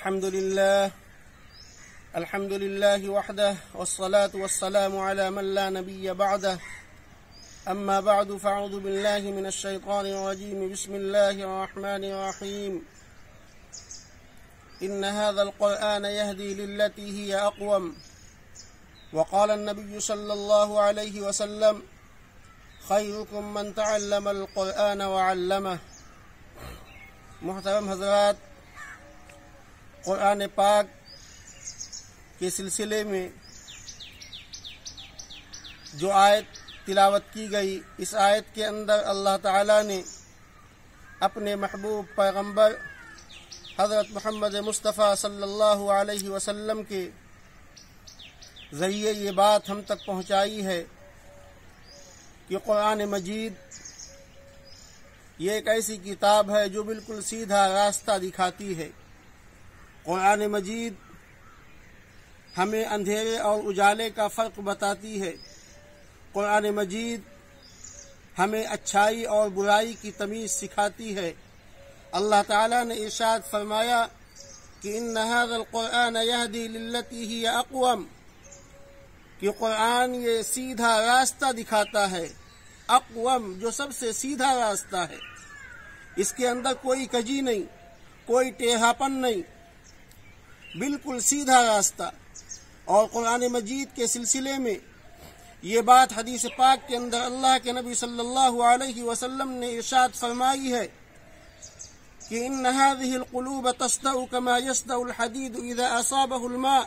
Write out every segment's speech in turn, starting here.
الحمد لله وحده والصلاة والسلام على من لا نبي بعده أما بعد فأعوذ بالله من الشيطان الرجيم بسم الله الرحمن الرحيم إن هذا القرآن يهدي للتي هي أقوم وقال النبي صلى الله عليه وسلم خيركم من تعلم القرآن وعلمه۔ محترم حضرات، قرآن پاک کے سلسلے میں جو آیت تلاوت کی گئی، اس آیت کے اندر اللہ تعالیٰ نے اپنے محبوب پیغمبر حضرت محمد مصطفیٰ صلی اللہ علیہ وسلم کے ذریعے یہ بات ہم تک پہنچائی ہے کہ قرآن مجید یہ ایک ایسی کتاب ہے جو بالکل سیدھا راستہ دکھاتی ہے۔ قرآن مجید ہمیں اندھیرے اور اجالے کا فرق بتاتی ہے۔ قرآن مجید ہمیں اچھائی اور برائی کی تمیز سکھاتی ہے۔ اللہ تعالیٰ نے ارشاد فرمایا کہ ان ھذا القرآن یہدی للتی ہی اقوم، کہ قرآن یہ سیدھا راستہ دکھاتا ہے، اقوم جو سب سے سیدھا راستہ ہے، اس کے اندر کوئی کجی نہیں، کوئی ٹیڑھاپن نہیں، بالکل سیدھا راستہ۔ اور قرآن مجید کے سلسلے میں یہ بات حدیث پاک کے اندر اللہ کے نبی صلی اللہ علیہ وسلم نے ارشاد فرمائی ہے کہ ان هذه القلوب تصدأ كما يصدأ الحديد اذا اصابه الماء،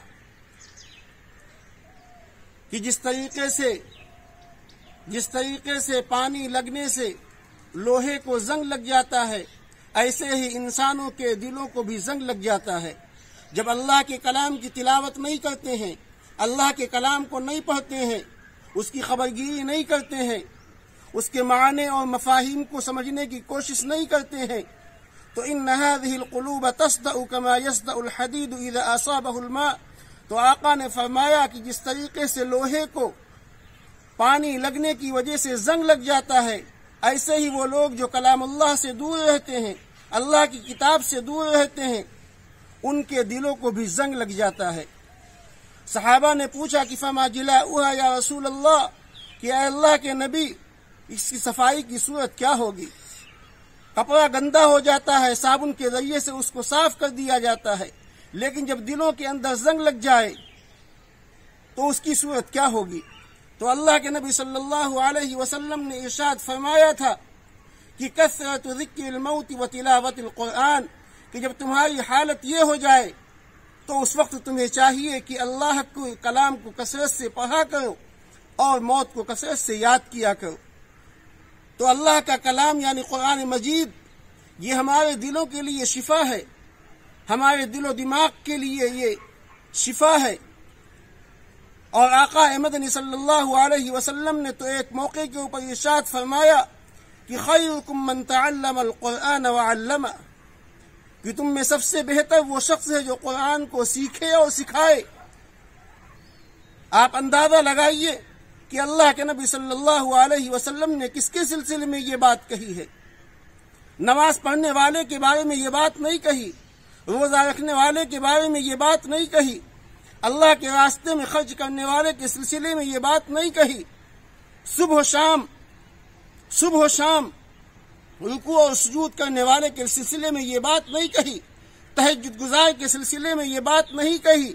کہ جس طریقے سے پانی لگنے سے لوہے کو زنگ لگ جاتا ہے، ایسے ہی انسانوں کے دلوں کو بھی زنگ لگ جاتا ہے۔ جب اللہ کے کلام کی تلاوت نہیں کرتے ہیں، اللہ کے کلام کو نہیں پڑھتے ہیں، اس کی خبرگیری نہیں کرتے ہیں، اس کے معنی اور مفاہیم کو سمجھنے کی کوشش نہیں کرتے ہیں، تو ان هذه القلوب تصدأ كما يصدأ الحديد اذا اصابه الماء، تو آقا نے فرمایا کہ جس طریقے سے لوہے کو پانی لگنے کی وجہ سے زنگ لگ جاتا ہے، ایسے ہی وہ لوگ جو کلام اللہ سے دور رہتے ہیں، اللہ کی کتاب سے دور رہتے ہیں، ان کے دلوں کو بھی زنگ لگ جاتا ہے۔ صحابہ نے پوچھا کہ فما جلاؤها یا رسول اللہ، کہ اے اللہ کے نبی اس کی صفائی کی صورت کیا ہوگی؟ کپڑا گندا ہو جاتا ہے، صابن کے ذریعے سے اس کو صاف کر دیا جاتا ہے، لیکن جب دلوں کے اندر زنگ لگ جائے تو اس کی صورت کیا ہوگی؟ تو اللہ کے نبی صلی اللہ علیہ وسلم نے ارشاد فرمایا تھا کہ کثرت ذکر الموت و تلاوت القرآن، کہ جب تمہاری حالت یہ ہو جائے تو اس وقت تمہیں چاہیے کہ اللہ کے کلام کو کثرت سے پڑھا کرو اور موت کو کثرت سے یاد کیا کرو۔ تو اللہ کا کلام یعنی قرآن مجید یہ ہمارے دلوں کے لیے شفا ہے، ہمارے دل و دماغ کے لیے یہ شفا ہے۔ اور آقا مدنی صلی اللہ علیہ وسلم نے تو ایک موقع کے اوپر ارشاد فرمایا کہ خیرکم من تعلم القرآن وعلمہ، کہ تم میں سب سے بہتر وہ شخص ہے جو قرآن کو سیکھے اور سکھائے۔ آپ اندازہ لگائیے کہ اللہ کے نبی صلی اللہ علیہ وسلم نے کس کے سلسلے میں یہ بات کہی ہے؟ نماز پڑھنے والے کے بارے میں یہ بات نہیں کہی، روزہ رکھنے والے کے بارے میں یہ بات نہیں کہی، اللہ کے راستے میں خرچ کرنے والے کے سلسلے میں یہ بات نہیں کہی، صبح و شام رکوع اور سجود کرنے والے کے سلسلے میں یہ بات نہیں کہی، تہجد گزار کے سلسلے میں یہ بات نہیں کہی،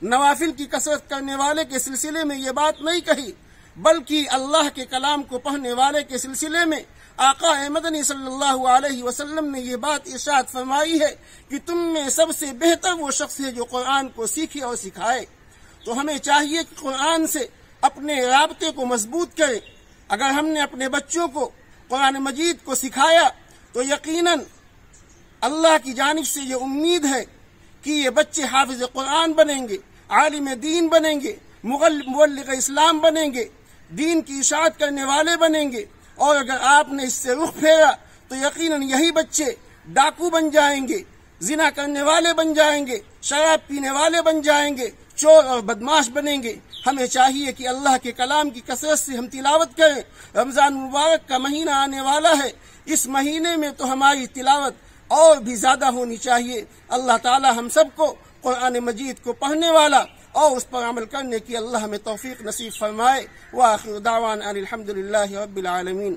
نوافل کی کثرت کرنے والے کے سلسلے میں یہ بات نہیں کہی، بلکہ اللہ کے کلام کو پڑھنے والے کے سلسلے میں آقا مدنی صلی اللہ علیہ وسلم نے یہ بات ارشاد فرمائی ہے کہ تم میں سب سے بہتر وہ شخص ہے جو قرآن کو سیکھے اور سکھائے۔ تو ہمیں چاہیے کہ قرآن سے اپنے رابطے کو مضبوط کریں۔ اگر ہم نے اپنے بچوں کو قرآن مجید کو سکھایا تو یقیناً اللہ کی جانب سے یہ امید ہے کہ یہ بچے حافظ قرآن بنیں گے، عالم دین بنیں گے، مبلغ اسلام بنیں گے، دین کی اشاعت کرنے والے بنیں گے۔ اور اگر آپ نے اس سے رخ پھیرا تو یقیناً یہی بچے ڈاکو بن جائیں گے، زنا کرنے والے بن جائیں گے، شراب پینے والے بن جائیں گے، چور اور بدماش بنیں گے۔ ہمیں چاہیے کہ اللہ کے کلام کی کثرت سے ہم تلاوت کریں۔ رمضان مبارک کا مہینہ آنے والا ہے، اس مہینے میں تو ہماری تلاوت اور بھی زیادہ ہونی چاہیے۔ اللہ تعالی ہم سب کو قرآن مجید کو پڑھنے والا اور اس پر عمل کرنے کی اللہ ہمیں توفیق نصیب فرمائے۔ وآخر دعوانا ان الحمد للہ رب العالمین۔